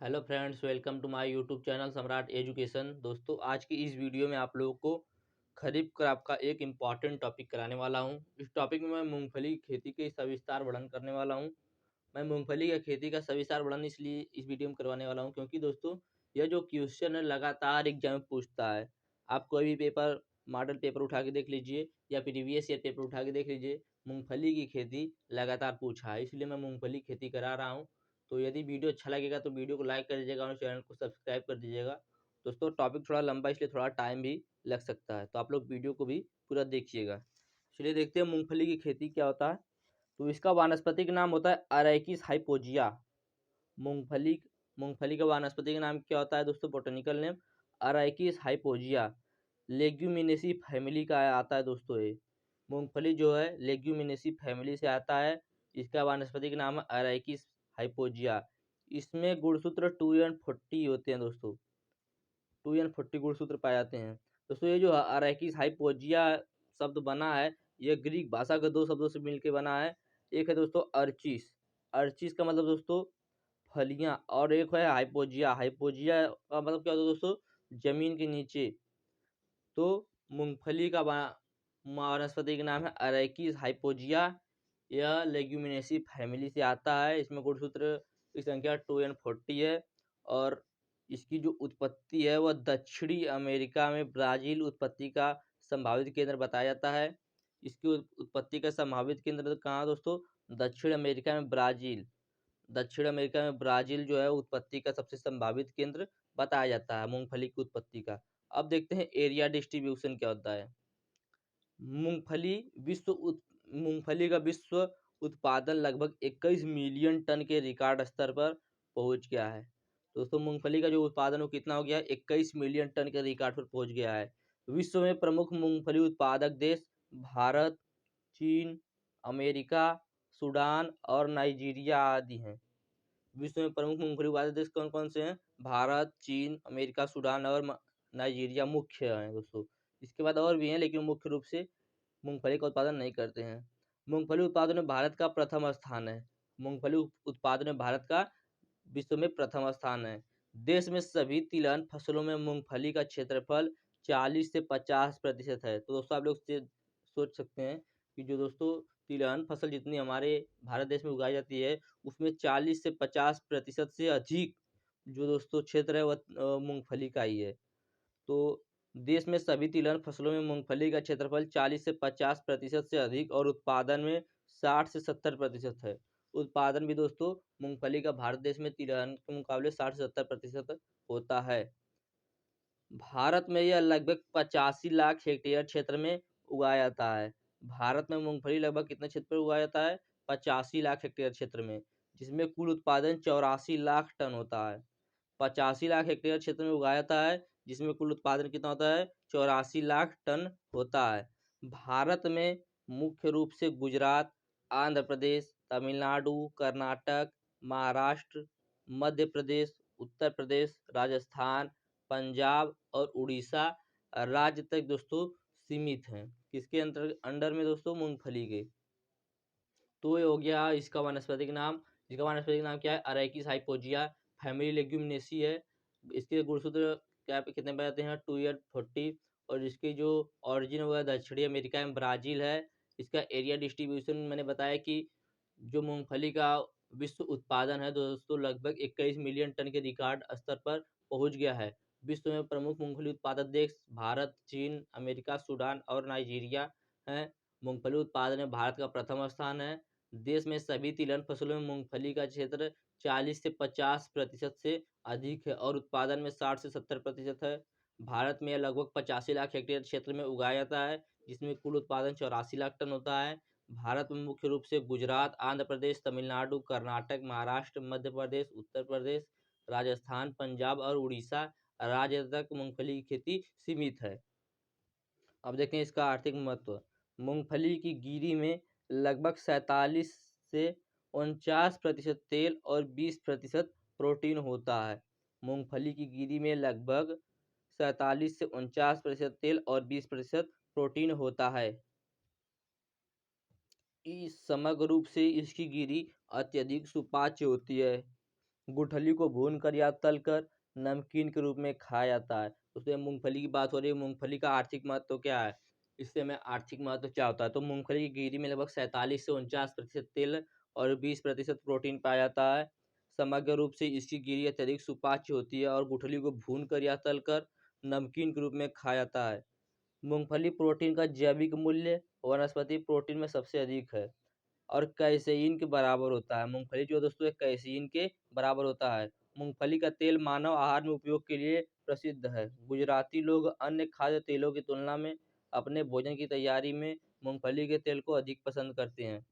Hello friends, welcome to my YouTube channel Samrat education. दोस्तों, आज की इस वीडियो में आप लोगों को खरीफ क्रॉप का एक इम्पॉर्टेंट टॉपिक कराने वाला हूं। इस टॉपिक में मैं मूंगफली की खेती के सविस्तार वर्णन करने वाला हूं। मैं मूंगफली की खेती का सविस्तार वर्णन इसलिए इस वीडियो में करवाने वाला हूं क्योंकि दोस्तों, यह जो क्वेश्चन है लगातार एग्जाम में पूछता है। आप कोई भी पेपर, मॉडल पेपर उठा के देख लीजिए या प्रीवियस ईयर पेपर उठा के देख लीजिए, मूंगफली की खेती लगातार पूछा है। इसलिए मैं मूंगफली की खेती करा रहा हूँ। तो यदि वीडियो अच्छा लगेगा तो वीडियो को लाइक कर दीजिएगा और चैनल को सब्सक्राइब कर दीजिएगा। दोस्तों, टॉपिक थोड़ा लंबा इसलिए थोड़ा टाइम भी लग सकता है, तो आप लोग वीडियो को भी पूरा देखिएगा। चलिए देखते हैं मूंगफली की खेती क्या होता है। तो इसका वानस्पतिक नाम होता है अरैकिस हाइपोजिया। मूंगफली मूंगफली का वानस्पतिक नाम क्या होता है दोस्तों? Botanical name arachis hypogaea. Leguminosae family का आता है दोस्तों। ये मूंगफली जो है लेग्यूमिनेसी फैमिली से आता है। इसका वानस्पतिक नाम है अरैकिस हाइपोजिया। इसमें गुणसूत्र 2n40 होते हैं दोस्तों। 2n40 गुणसूत्र पाए जाते हैं। दोस्तों, ये जो अरैकिस हाइपोजिया शब्द बना है, यह ग्रीक भाषा के दो शब्दों से मिलकर बना है। एक है दोस्तों अर्चिस। अर्चिस का मतलब दोस्तों फलियां, और एक है हाइपोजिया। हाइपोजिया का मतलब क्या होता है दोस्तों? जमीन के नीचे। तो मूंगफली का वानस्पतिक नाम है अरैकिस हाइपोजिया। यह लेग्यूमिनेसी फैमिली से आता है। इसमें गुणसूत्र की संख्या 2n40 है। और इसकी जो उत्पत्ति है वह दक्षिणी अमेरिका में ब्राज़ील उत्पत्ति का संभावित केंद्र बताया जाता है। इसकी उत्पत्ति का संभावित केंद्र कहाँ दोस्तों? दक्षिण अमेरिका में ब्राज़ील। दक्षिण अमेरिका में ब्राज़ील जो है उत्पत्ति का सबसे संभावित केंद्र बताया जाता है मूंगफली की उत्पत्ति का। अब देखते हैं एरिया डिस्ट्रीब्यूशन क्या होता है। मूंगफली मूंगफली का विश्व उत्पादन लगभग 21 मिलियन टन के रिकॉर्ड स्तर पर पहुंच गया है। दोस्तों, मूंगफली का जो उत्पादन वो कितना हो गया है? 21 मिलियन टन के रिकॉर्ड पर पहुंच गया है। विश्व में प्रमुख मूंगफली उत्पादक देश भारत, चीन, अमेरिका, सूडान और नाइजीरिया आदि हैं। विश्व में प्रमुख मूंगफली उत्पादक देश कौन कौन से हैं? भारत, चीन, अमेरिका, सूडान और नाइजीरिया मुख्य हैं दोस्तों। इसके बाद और भी हैं, लेकिन मुख्य रूप से मूंगफली का उत्पादन नहीं करते हैं। मूंगफली उत्पादन में भारत का प्रथम स्थान है। मूंगफली उत्पादन में भारत का विश्व में प्रथम स्थान है। देश में सभी तिलहन फसलों में मूंगफली का क्षेत्रफल 40 से 50% है। तो दोस्तों, आप लोग सोच सकते हैं कि जो दोस्तों तिलहन फसल जितनी हमारे भारत देश में उगाई जाती है, उसमें 40 से 50% से अधिक जो दोस्तों क्षेत्र है वह मूंगफली का ही है। तो देश में सभी तिलहन फसलों में मूंगफली का क्षेत्रफल 40 से 50% से अधिक और उत्पादन में 60 से 70% है। उत्पादन भी दोस्तों मूंगफली का भारत देश में तिलहन के मुकाबले 60 से 70% होता है। भारत में यह लगभग 85 लाख हेक्टेयर क्षेत्र में उगाया जाता है। भारत में मूंगफली लगभग कितने क्षेत्र पर उगाया जाता है? 85 लाख हेक्टेयर क्षेत्र में, जिसमें कुल उत्पादन 84 लाख टन होता है। 85 लाख हेक्टेयर क्षेत्र में उगाया जाता है, जिसमें कुल उत्पादन कितना होता है? 84 लाख टन होता है। भारत में मुख्य रूप से गुजरात, आंध्र प्रदेश, तमिलनाडु, कर्नाटक, महाराष्ट्र, मध्य प्रदेश, उत्तर प्रदेश, राजस्थान, पंजाब और उड़ीसा राज्य तक दोस्तों सीमित हैं। किसके अंडर में दोस्तों? मूंगफली के। तो ये हो गया इसका वानस्पतिक नाम। इसका वानस्पतिक नाम क्या है? अरैकिस हाइपोजिया। फैमिली लेग्यूमिनेसी है। इसके गुणसूत्र क्या कितने पाए जाते हैं? 2n40। और इसकी जो ऑरिजिन हुआ दक्षिणी अमेरिका में ब्राज़ील है। इसका एरिया डिस्ट्रीब्यूशन मैंने बताया कि जो मूंगफली का विश्व उत्पादन है दोस्तों लगभग 21 मिलियन टन के रिकॉर्ड स्तर पर पहुंच गया है। विश्व में प्रमुख मूंगफली उत्पादक देश भारत, चीन, अमेरिका, सूडान और नाइजीरिया हैं। मूंगफली उत्पादन में भारत का प्रथम स्थान है। देश में सभी तिलहन फसलों में मूंगफली का क्षेत्र 40 से 50% से अधिक है और उत्पादन में 60 से 70% है। भारत में लगभग 85 लाख हेक्टेयर क्षेत्र में उगाया जाता है, जिसमें कुल उत्पादन 84 लाख टन होता है। भारत में मुख्य रूप से गुजरात, आंध्र प्रदेश, तमिलनाडु, कर्नाटक, महाराष्ट्र, मध्य प्रदेश, उत्तर प्रदेश, राजस्थान, पंजाब और उड़ीसा राज्य तक मूंगफली की खेती सीमित है। अब देखें इसका आर्थिक महत्व। मूंगफली की गिरी में लगभग 47 से 49% तेल और 20% प्रोटीन होता है। मूंगफली की गिरी में लगभग 47 से 49% तेल और 20% प्रोटीन होता है। इस समग्र रूप से इसकी गिरी अत्यधिक सुपाच्य होती है। गुठली को भूनकर या तलकर नमकीन के रूप में खाया जाता है। उसमें मूंगफली की बात हो रही है, मूंगफली का आर्थिक महत्व क्या है, इससे हमें आर्थिक महत्व क्या होता है। तो मूंगफली की गिरी में लगभग 47 से 49% तेल और 20% प्रोटीन पाया जाता है। समग्र रूप से इसकी गिरी अत्यधिक सुपाच्य होती है और गुठली को भूनकर या तलकर नमकीन के रूप में खाया जाता है। मूंगफली प्रोटीन का जैविक मूल्य वनस्पति प्रोटीन में सबसे अधिक है और कैसेइन के बराबर होता है। मूंगफली जो दोस्तों एक कैसेइन के बराबर होता है। मूंगफली का तेल मानव आहार में उपयोग के लिए प्रसिद्ध है। गुजराती लोग अन्य खाद्य तेलों की तुलना में अपने भोजन की तैयारी में मूंगफली के तेल को अधिक पसंद करते हैं।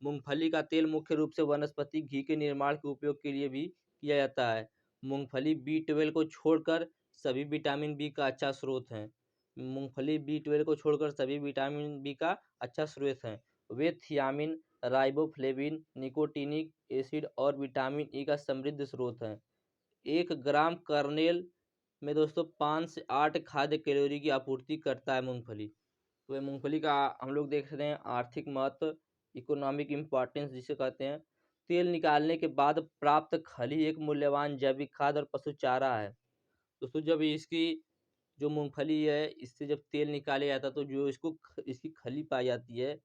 मूंगफली का तेल मुख्य रूप से वनस्पति घी के निर्माण के उपयोग के लिए भी किया जाता है। मूंगफली B12 को छोड़कर सभी विटामिन बी का अच्छा स्रोत है। मूंगफली B12 को छोड़कर सभी विटामिन बी का अच्छा स्रोत है। वे थियामिन, राइबोफ्लेविन, निकोटीनिक एसिड और विटामिन ई का समृद्ध स्रोत हैं। 1 ग्राम कर्नेल में दोस्तों 5 से 8 खाद्य कैलोरी की आपूर्ति करता है मूंगफली। तो ये मूंगफली का हम लोग देख रहे हैं आर्थिक महत्व, इकोनॉमिक इम्पोर्टेंस जिसे कहते हैं। तेल निकालने के बाद प्राप्त खली एक मूल्यवान जैविक खाद और पशु चारा है। दोस्तों जब इसकी जो मूंगफली है इससे जब तेल निकाला जाता है तो जो इसकी खली पाई जाती है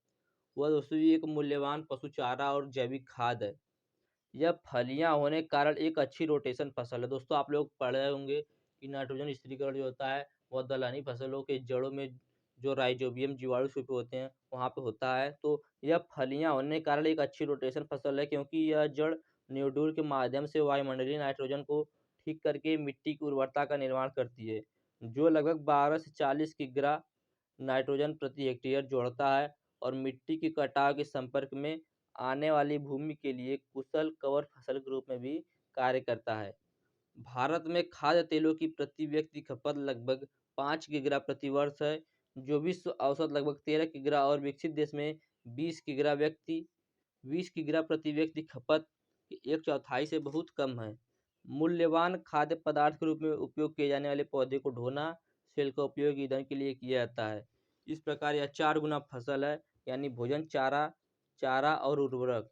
वह दोस्तों ये एक मूल्यवान पशु चारा और जैविक खाद है। यह फलियां होने के कारण एक अच्छी रोटेशन फसल है। दोस्तों आप लोग पढ़े होंगे कि नाइट्रोजन स्थिरीकरण जो होता है वह दलहनी फसलों के जड़ों में जो राइजोबियम जीवाणु छिपे होते हैं वहाँ पे होता है। तो यह फलियां होने के कारण एक अच्छी रोटेशन फसल है क्योंकि यह जड़ न्यूडूल के माध्यम से वायुमंडलीय नाइट्रोजन को ठीक करके मिट्टी की उर्वरता का निर्माण करती है, जो लगभग 12 से 40 किग्रा नाइट्रोजन प्रति हेक्टेयर जोड़ता है और मिट्टी के कटाव के संपर्क में आने वाली भूमि के लिए कुशल कवर फसल के रूप में भी कार्य करता है। भारत में खाद्य तेलों की प्रति व्यक्ति खपत लगभग 5 किग्रा प्रति वर्ष है, जो विश्व औसत लगभग 13 किग्रा और विकसित देश में 20 किग्रा प्रति व्यक्ति खपत एक चौथाई से बहुत कम है। मूल्यवान खाद्य पदार्थ के रूप में उपयोग किए जाने वाले पौधे को ढोना सेल का उपयोग ईंधन के लिए किया जाता है। इस प्रकार यह 4 गुना फसल है, यानी भोजन, चारा, चारा और उर्वरक।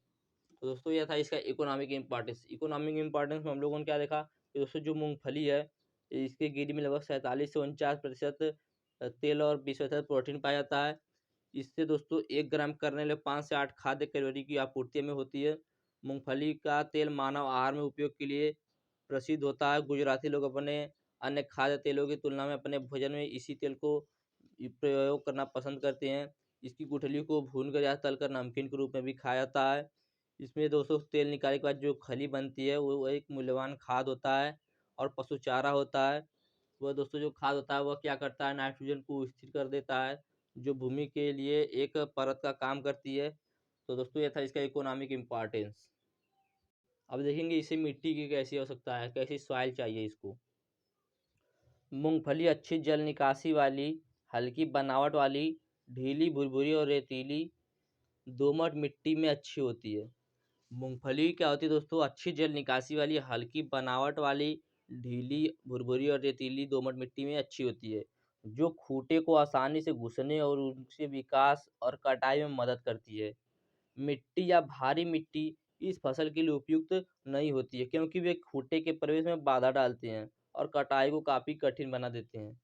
तो दोस्तों यह था इसका इकोनॉमिक इम्पोर्टेंस। इकोनॉमिक इम्पोर्टेंस में हम लोगों ने क्या देखा कि दोस्तों जो मूंगफली है इसके गिरी में लगभग 47 से 49% तेल और 20% प्रोटीन पाया जाता है। इससे दोस्तों 1 ग्राम करने में 5 से 8 खाद्य कैलोरी की आपूर्ति में होती है। मूंगफली का तेल मानव आहार में उपयोग के लिए प्रसिद्ध होता है। गुजराती लोग अपने अन्य खाद्य तेलों की तुलना में अपने भोजन में इसी तेल को प्रयोग करना पसंद करते हैं। इसकी गुठली को भूनकर या तलकर नमकीन के रूप में भी खाया जाता है। इसमें दोस्तों तेल निकालने के बाद जो खली बनती है वो एक मूल्यवान खाद होता है और पशु चारा होता है। वह दोस्तों जो खाद होता है वह क्या करता है, नाइट्रोजन को स्थिर कर देता है, जो भूमि के लिए एक परत का काम करती है। तो दोस्तों ये था इसका इकोनॉमिक इम्पोर्टेंस। अब देखेंगे इसे मिट्टी की कैसी आवश्यकता है, कैसी सॉइल चाहिए इसको। मूंगफली अच्छी जल निकासी वाली, हल्की बनावट वाली, ढीली, भुरभुरी और रेतीली दोमट मिट्टी में अच्छी होती है। मूंगफली क्या होती है दोस्तों, अच्छी जल निकासी वाली, हल्की बनावट वाली, ढीली, भुरभुरी और रेतीली दोमट मिट्टी में अच्छी होती है, जो खूंटे को आसानी से घुसने और उनके विकास और कटाई में मदद करती है। मिट्टी या भारी मिट्टी इस फसल के लिए उपयुक्त नहीं होती है क्योंकि वे खूंटे के प्रवेश में बाधा डालते हैं और कटाई को काफ़ी कठिन बना देते हैं।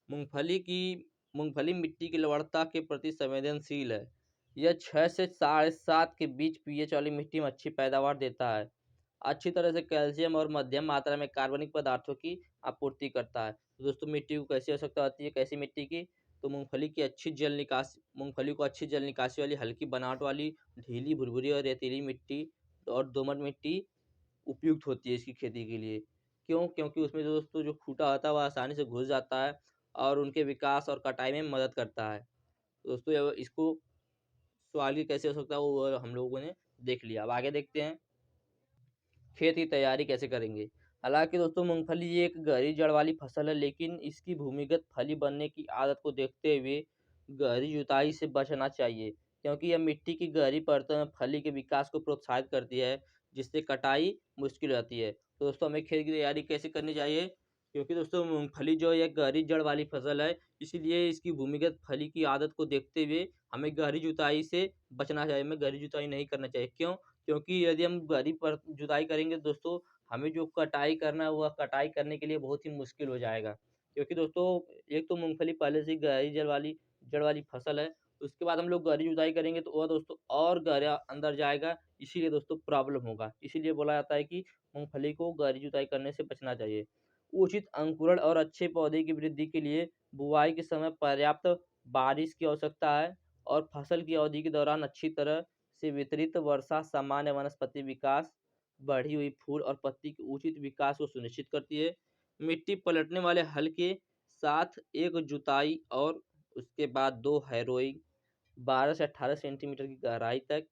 मूंगफली की मूंगफली मिट्टी की लवणता के प्रति संवेदनशील है। यह 6 से 7.5 के बीच पीएच वाली मिट्टी में अच्छी पैदावार देता है। अच्छी तरह से कैल्शियम और मध्यम मात्रा में कार्बनिक पदार्थों की आपूर्ति करता है। तो दोस्तों मिट्टी को कैसी आवश्यकता होती है, कैसी मिट्टी की, तो मूंगफली को अच्छी जल निकासी वाली, हल्की बनावट वाली, ढीली, भुरभुरी और रेतीली मिट्टी और दोमट मिट्टी उपयुक्त होती है इसकी खेती के लिए। क्यों? क्योंकि उसमें जो दोस्तों जो खूंटा होता है वह आसानी से घुस जाता है और उनके विकास और कटाई में मदद करता है। तो दोस्तों इसको सवाल की कैसे हो सकता है वो हम लोगों ने देख लिया। अब आगे देखते हैं खेत की तैयारी कैसे करेंगे। हालांकि दोस्तों मूंगफली ये एक गहरी जड़ वाली फसल है, लेकिन इसकी भूमिगत फली बनने की आदत को देखते हुए गहरी जुताई से बचना चाहिए क्योंकि यह मिट्टी की गहरी परतों में फली के विकास को प्रोत्साहित करती है, जिससे कटाई मुश्किल हो जाती है। तो दोस्तों हमें खेत की तैयारी कैसे करनी चाहिए, क्योंकि दोस्तों मूंगफली जो है गहरी जड़ वाली फसल है, इसीलिए इसकी भूमिगत फली की आदत को देखते हुए हमें गहरी जुताई से बचना चाहिए। हमें गहरी जुताई नहीं करना चाहिए। क्यों? क्योंकि यदि हम गहरी पर जुताई करेंगे दोस्तों हमें जो कटाई करना है वह कटाई करने के लिए बहुत ही मुश्किल हो जाएगा। क्योंकि दोस्तों एक तो मूँगफली पहले से ही गहरी जड़ वाली फसल है, उसके बाद हम लोग गहरी जुताई करेंगे तो वह दोस्तों और गहरा अंदर जाएगा, इसीलिए दोस्तों प्रॉब्लम होगा। इसीलिए बोला जाता है कि मूँगफली को गहरी जुताई करने से बचना चाहिए। उचित अंकुरण और अच्छे पौधे की वृद्धि के लिए बुवाई के समय पर्याप्त बारिश की आवश्यकता है और फसल की अवधि के दौरान अच्छी तरह से वितरित वर्षा सामान्य वनस्पति विकास, बढ़ी हुई फूल और पत्ती के उचित विकास को सुनिश्चित करती है। मिट्टी पलटने वाले हल के साथ एक जुताई और उसके बाद 2 हैरोइंग 12 से 18 सेंटीमीटर की गहराई तक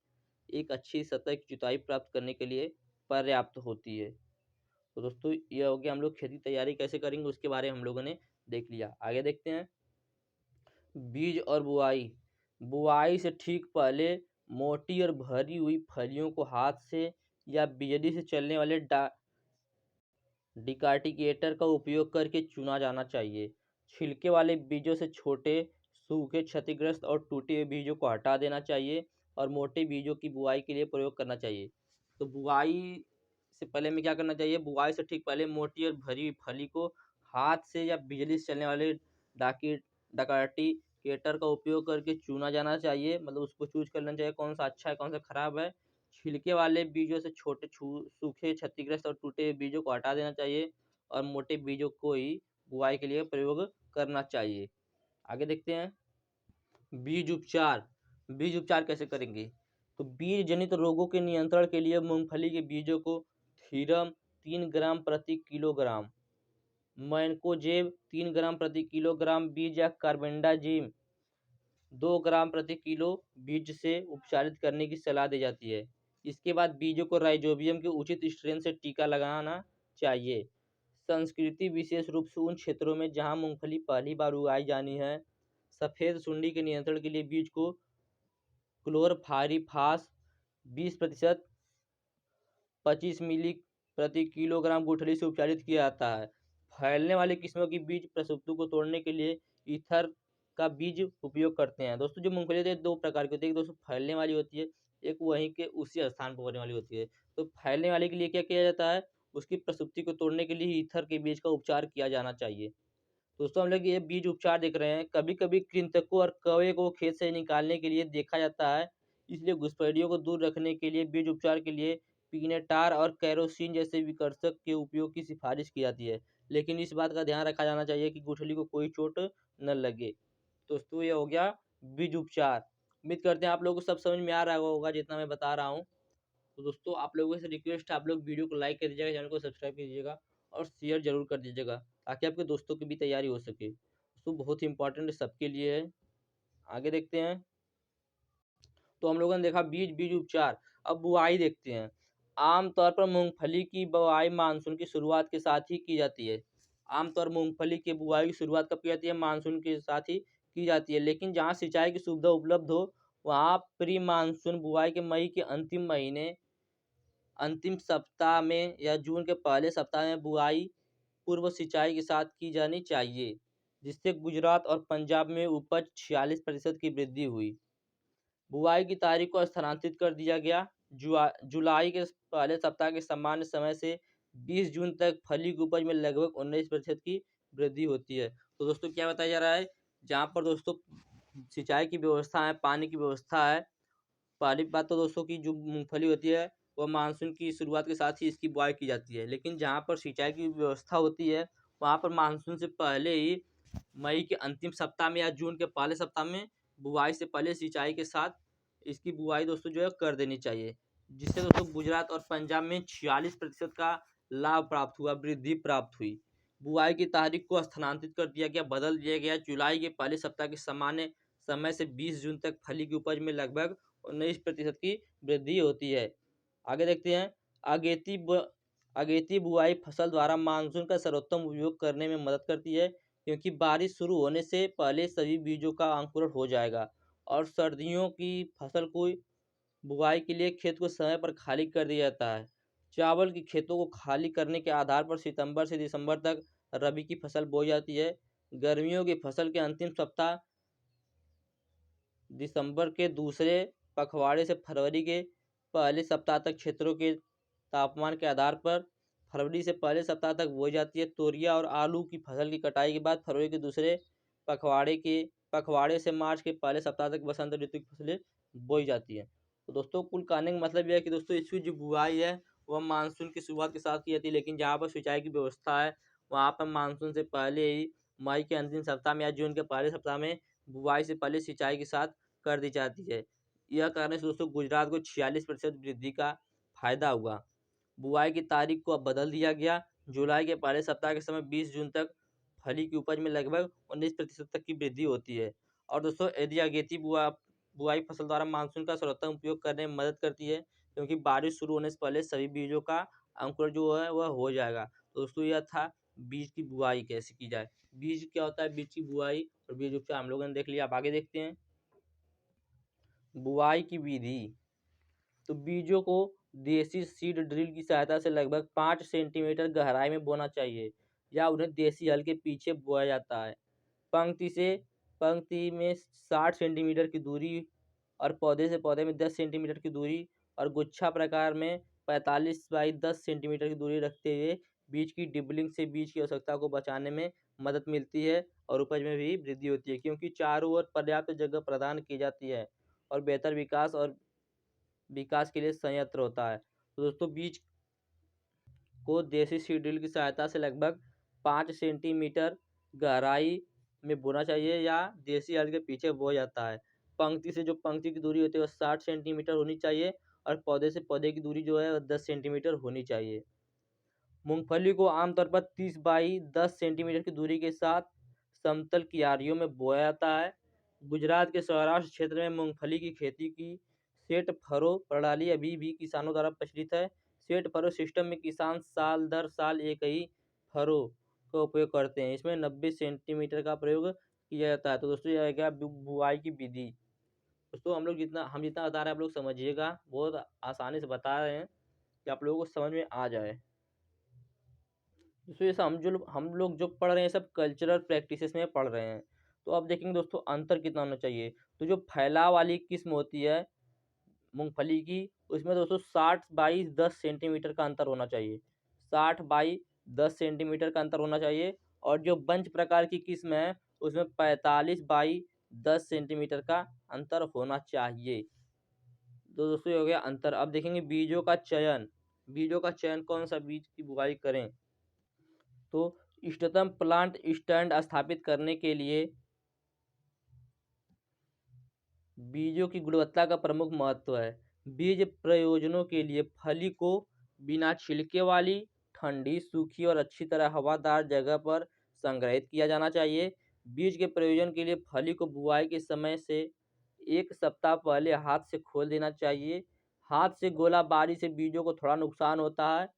एक अच्छी सतह की जुताई प्राप्त करने के लिए पर्याप्त होती है। तो दोस्तों ये हो गया हम लोग खेती तैयारी कैसे करेंगे उसके बारे में हम लोगों ने देख लिया। आगे देखते हैं बीज और बुआई। बुआई से ठीक पहले मोटी और भरी हुई फलियों को हाथ से या बिजली से चलने वाले डिकार्टिकेटर का उपयोग करके चुना जाना चाहिए। छिलके वाले बीजों से छोटे, सूखे, क्षतिग्रस्त और टूटे हुए बीजों को हटा देना चाहिए और मोटे बीजों की बुआई के लिए प्रयोग करना चाहिए। तो बुआई से पहले हमें क्या करना चाहिए? बुआई से ठीक पहले मोटी और भरी हुई फली को हाथ से या बिजली से चलने वाले डाकी डकार्टिकेटर का उपयोग करके चुना जाना चाहिए। मतलब उसको चूज़ कर लेना चाहिए कौन सा अच्छा है, कौन सा खराब है। छिलके वाले बीजों से छोटे सूखे, क्षतिग्रस्त और टूटे हुए बीजों को हटा देना चाहिए और मोटे बीजों को ही बुआई के लिए प्रयोग करना चाहिए। आगे देखते हैं बीज उपचार। बीज उपचार कैसे करेंगे? तो बीज जनित रोगों के नियंत्रण के लिए मूंगफली के बीजों को थीरम 3 ग्राम प्रति किलोग्राम, मैनकोजेब 3 ग्राम प्रति किलोग्राम बीज या कार्बेंडाजिम 2 ग्राम प्रति किलो बीज से उपचारित करने की सलाह दी जाती है। इसके बाद बीजों को राइजोबियम के उचित स्ट्रेन से टीका लगाना चाहिए। संस्कृति विशेष रूप से उन क्षेत्रों में जहां मूंगफली पहली बार उगाई जानी है। सफ़ेद सुंडी के नियंत्रण के लिए बीज को क्लोरफारीफास 20% 25 मिली प्रति किलोग्राम गुठली से उपचारित किया जाता है। फैलने वाली किस्मों की बीज प्रसुप्तों को तोड़ने के लिए ईथर का बीज उपयोग करते हैं। दोस्तों जो मूंगफली होती है 2 प्रकार की होती है। एक दोस्तों फैलने वाली होती है, एक वहीं के उसी स्थान पर होने वाली होती है। तो फैलने वाले के लिए क्या किया जाता है? उसकी प्रसुप्ति को तोड़ने के लिए ईथर के बीज का उपचार किया जाना चाहिए। दोस्तों हम लोग ये बीज उपचार देख रहे हैं। कभी-कभी कृंतकों और कवके को खेत से निकालने के लिए देखा जाता है। इसलिए घुसपैठियों को दूर रखने के लिए बीज उपचार के लिए पिग्नेटार और कैरोसीन जैसे विकर्षक के उपयोग की सिफारिश की जाती है। लेकिन इस बात का ध्यान रखा जाना चाहिए कि गुठली को कोई चोट न लगे। दोस्तों ये हो गया बीज उपचार। उम्मीद करते हैं आप लोगों को सब समझ में आ रहा होगा जितना मैं बता रहा हूँ। तो दोस्तों आप लोगों से रिक्वेस्ट है आप लोग वीडियो को लाइक कर दीजिएगा, चैनल को सब्सक्राइब कीजिएगा और शेयर जरूर कर दीजिएगा ताकि आपके दोस्तों की भी तैयारी हो सके। दोस्तों बहुत ही इंपॉर्टेंट सबके लिए है। आगे देखते हैं। तो हम लोगों ने देखा बीज उपचार। अब बुआई देखते हैं। आमतौर पर मूंगफली की बुआई मानसून की शुरुआत के साथ ही की जाती है। आमतौर मूंगफली की बुआई की शुरुआत कब की जाती है? मानसून के साथ ही की जाती है। लेकिन जहाँ सिंचाई की सुविधा उपलब्ध हो वहाँ प्री मानसून बुआई के मई के अंतिम महीने, अंतिम सप्ताह में या जून के पहले सप्ताह में बुआई पूर्व सिंचाई के साथ की जानी चाहिए, जिससे गुजरात और पंजाब में उपज 46% की वृद्धि हुई। बुआई की तारीख को स्थानांतरित कर दिया गया। जुलाई के पहले सप्ताह के सामान्य समय से 20 जून तक फली की उपज में लगभग 19% की वृद्धि होती है। तो दोस्तों क्या बताया जा रहा है? जहाँ पर दोस्तों सिंचाई की व्यवस्था है, पानी की व्यवस्था है। पहली बात तो दोस्तों की जो मूंगफली होती है वह मानसून की शुरुआत के साथ ही इसकी बुआई की जाती है। लेकिन जहाँ पर सिंचाई की व्यवस्था होती है वहाँ पर मानसून से पहले ही मई के अंतिम सप्ताह में या जून के पहले सप्ताह में बुआई से पहले सिंचाई के साथ इसकी बुआई दोस्तों जो है कर देनी चाहिए, जिससे दोस्तों गुजरात और पंजाब में 46% का लाभ प्राप्त हुआ, वृद्धि प्राप्त हुई। बुआई की तारीख को स्थानांतरित कर दिया गया, बदल दिया गया। जुलाई के पहले सप्ताह के सामान्य समय से 20 जून तक फली की उपज में लगभग 19% की वृद्धि होती है। आगे देखते हैं। अगेती बुआई फसल द्वारा मानसून का सर्वोत्तम उपयोग करने में मदद करती है, क्योंकि बारिश शुरू होने से पहले सभी बीजों का अंकुरण हो जाएगा और सर्दियों की फसल को बुआई के लिए खेत को समय पर खाली कर दिया जाता है। चावल की खेतों को खाली करने के आधार पर सितंबर से दिसंबर तक रबी की फसल बोई जाती है। गर्मियों की फसल के अंतिम सप्ताह दिसंबर के दूसरे पखवाड़े से फरवरी के पहले सप्ताह तक क्षेत्रों के तापमान के आधार पर फरवरी से पहले सप्ताह तक बोई जाती है। तोरिया और आलू की फसल की कटाई के बाद फरवरी के दूसरे पखवाड़े से मार्च के पहले सप्ताह तक वसंत ऋतु की फसलें बोई जाती है। तो दोस्तों कुल कहने का मतलब यह है कि दोस्तों इसकी जो बुआई है वह मानसून की शुरुआत के साथ की जाती है, लेकिन जहाँ पर सिंचाई की व्यवस्था है वहाँ पर मानसून से पहले ही मई के अंतिम सप्ताह में या जून के पहले सप्ताह में बुआई से पहले सिंचाई के साथ कर दी जाती है। यह करने से दोस्तों गुजरात को 46% वृद्धि का फायदा हुआ। बुआई की तारीख को अब बदल दिया गया। जुलाई के पहले सप्ताह के समय 20 जून तक फली की उपज में लगभग 19% तक की वृद्धि होती है। और दोस्तों यदि अगेती बुआई फसल द्वारा मानसून का सर्वोत्तम उपयोग करने में मदद करती है, क्योंकि बारिश शुरू होने से पहले सभी बीजों का अंकुरण जो है वह हो जाएगा। तो दोस्तों यह था बीज की बुआई कैसे की जाए। बीज क्या होता है, बीज की बुआई और बीज उपचार हम लोगों ने देख लिया। अब आगे देखते हैं बुआई की विधि। तो बीजों को देसी सीड ड्रिल की सहायता से लगभग 5 सेंटीमीटर गहराई में बोना चाहिए या उन्हें देसी हल के पीछे बोया जाता है। पंक्ति में 60 सेंटीमीटर की दूरी और पौधे से पौधे में 10 सेंटीमीटर की दूरी और गुच्छा प्रकार में 45 बाई 10 सेंटीमीटर की दूरी रखते हुए बीज की डिबलिंग से बीज की आवश्यकता को बचाने में मदद मिलती है और उपज में भी वृद्धि होती है, क्योंकि चारों ओर पर्याप्त जगह प्रदान की जाती है और बेहतर विकास के लिए संयंत्र होता है। तो दोस्तों बीज को देसी सीड ड्रिल की सहायता से लगभग 5 सेंटीमीटर गहराई में बोना चाहिए या देसी हल के पीछे बोया जाता है। पंक्ति से जो पंक्ति की दूरी होती है वह 60 सेंटीमीटर होनी चाहिए और पौधे से पौधे की दूरी जो है वह 10 सेंटीमीटर होनी चाहिए। मूंगफली को आमतौर पर 30 बाई 10 सेंटीमीटर की दूरी के साथ समतल क्यारियों में बोया जाता है। गुजरात के सौराष्ट्र क्षेत्र में मूंगफली की खेती की सेट फरो प्रणाली अभी भी किसानों द्वारा प्रचलित है। सेट फरो सिस्टम में किसान साल दर साल एक ही फरो का उपयोग करते हैं। इसमें 90 सेंटीमीटर का प्रयोग किया जाता है। तो दोस्तों यह क्या बुआई की विधि। दोस्तों हम जितना बता रहे हैं आप लोग समझिएगा, बहुत आसानी से बता रहे हैं कि आप लोगों को समझ में आ जाए। दोस्तों जैसे हम लोग जो पढ़ रहे हैं सब कल्चरल प्रैक्टिसेस में पढ़ रहे हैं। तो अब देखेंगे दोस्तों अंतर कितना होना चाहिए। तो जो फैलाव वाली किस्म होती है मूंगफली की, उसमें दोस्तों 60 बाई 10 सेंटीमीटर का अंतर होना चाहिए। 60 बाई 10 सेंटीमीटर का अंतर होना चाहिए। और जो बंच प्रकार की किस्म है उसमें 45 बाई 10 सेंटीमीटर का अंतर होना चाहिए। तो दोस्तों ये हो गया अंतर। अब देखेंगे बीजों का चयन कौन सा बीज की बुआई करें। तो इष्टतम प्लांट स्टैंड स्थापित करने के लिए बीजों की गुणवत्ता का प्रमुख महत्व है। बीज प्रयोजनों के लिए फली को बिना छिलके वाली, ठंडी, सूखी और अच्छी तरह हवादार जगह पर संग्रहित किया जाना चाहिए। बीज के प्रयोजन के लिए फली को बुआई के समय से 1 सप्ताह पहले हाथ से खोल देना चाहिए। हाथ से गोलाबारी से बीजों को थोड़ा नुकसान होता है।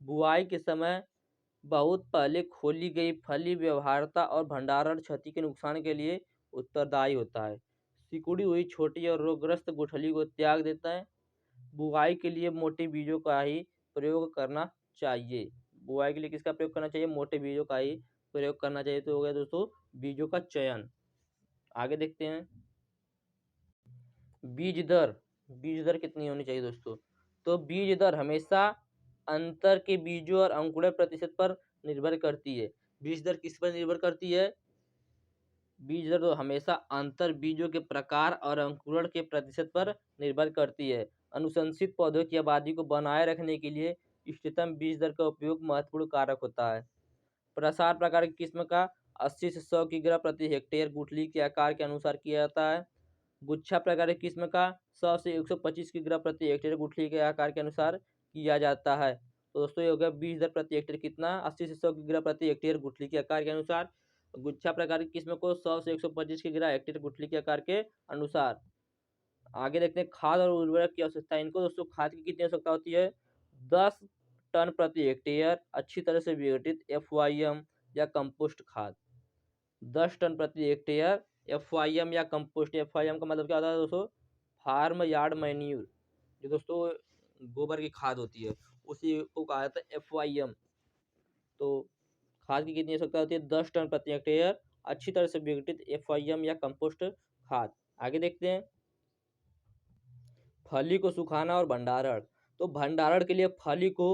बुआई के समय बहुत पहले खोली गई फली व्यवहार्यता और भंडारण क्षति के नुकसान के लिए उत्तरदायी होता है। सिकुड़ी हुई छोटी और रोगग्रस्त गुठली को त्याग देता है। बुआई के लिए मोटे बीजों का ही प्रयोग करना चाहिए। बुआई के लिए किसका प्रयोग करना चाहिए, मोटे बीजों का ही प्रयोग करना चाहिए। तो हो गया दोस्तों बीजों का चयन। आगे देखते हैं बीज दर कितनी होनी चाहिए दोस्तों। तो बीज दर हमेशा अंतर के बीजों और अंकुरण प्रतिशत पर निर्भर करती है। बीज दर किस पर निर्भर करती है, बीज दर तो हमेशा अंतर बीजों के प्रकार और अंकुरण के प्रतिशत पर निर्भर करती है। अनुशंसित पौधों की आबादी को बनाए रखने के लिए इष्टतम बीज दर का उपयोग महत्वपूर्ण कारक होता है। प्रसार प्रकार की किस्म का 80 से 100 किग्रा प्रति हेक्टेयर गुठली के आकार के अनुसार किया जाता है। गुच्छा प्रकार की किस्म का 100 से 125 किग्रा प्रति हेक्टेयर गुठली के आकार के अनुसार किया जाता है। तो दोस्तों ये हो गया बीज दर प्रति हेक्टेयर कितना, 80 से 100 किग्रा प्रति हेक्टेयर गुठली के आकार के अनुसार। गुच्छा प्रकार की किस्म को 100 से 125 किग्रा हेक्टेयर गुठली के आकार के अनुसार। आगे देखते हैं खाद और उर्वरक की आवश्यकता। इनको दोस्तों खाद की कितनी आवश्यकता होती है, 10 टन प्रति हेक्टेयर अच्छी तरह से विघटित FYM या कंपोस्ट खाद। 10 टन प्रति हेक्टेयर FYM या कंपोस्ट। FYM का मतलब क्या होता है दोस्तों, फार्म यार्ड मैन्यूर, जो दोस्तों गोबर की खाद होती है उसी को कहा जाता है FYM। तो खाद की कितनी आवश्यकता होती है, 10 टन प्रति हेक्टेयर अच्छी तरह से विघटित FYM या कंपोस्ट खाद। आगे देखते हैं फली को सुखाना और भंडारण। तो भंडारण के लिए फली को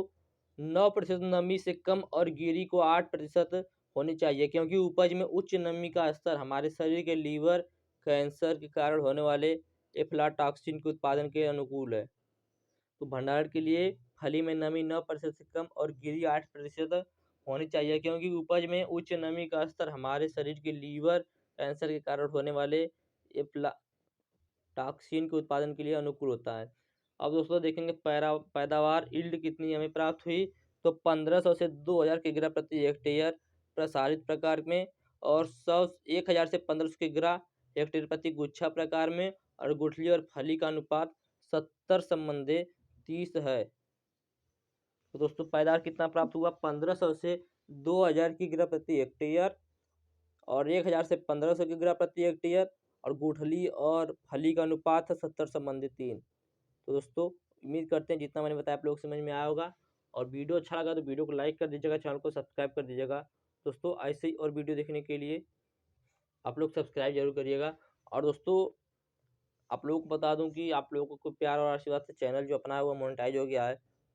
9% नमी से कम और गिरी को 8% होनी चाहिए, क्योंकि उपज में उच्च नमी का स्तर हमारे शरीर के लीवर कैंसर के कारण होने वाले एफ्लाटॉक्सिन के उत्पादन के अनुकूल है। तो भंडारण के लिए फली में नमी 9% से कम और गिरी 8% होनी चाहिए, क्योंकि उपज में उच्च नमी का स्तर हमारे शरीर के लीवर कैंसर के कारण होने वाले टॉक्सिन के उत्पादन के लिए अनुकूल होता है। अब दोस्तों देखेंगे पैदावार यील्ड कितनी हमें प्राप्त हुई, तो 1500 से 2000 किग्रा प्रति हेक्टेयर प्रसारित प्रकार में, और 1000 से 1500 किग्रा हेक्टेयर प्रति गुच्छा प्रकार में, और गुठली और फली का अनुपात 70:30 है। तो दोस्तों पैदावार कितना प्राप्त हुआ, 1500 से 2000 किग्रा प्रति हेक्टेयर, और 1000 से 1500 किग्रा प्रति हेक्टेयर, और गुठली और फली का अनुपात है 70:3। तो दोस्तों उम्मीद करते हैं जितना मैंने बताया आप लोग समझ में आया होगा, और वीडियो अच्छा लगा तो वीडियो को लाइक कर दीजिएगा, चैनल को सब्सक्राइब कर दीजिएगा। दोस्तों ऐसे ही और वीडियो देखने के लिए आप लोग सब्सक्राइब जरूर करिएगा। और दोस्तों आप लोगों को बता दूं कि आप लोगों को प्यार और आशीर्वाद से चैनल जो अपना है वो मोनेटाइज हो गया है।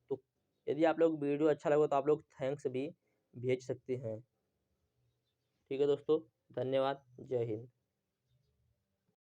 तो यदि आप लोग वीडियो अच्छा लगा तो आप लोग थैंक्स भी भेज सकते हैं। ठीक है दोस्तों, धन्यवाद, जय हिंद।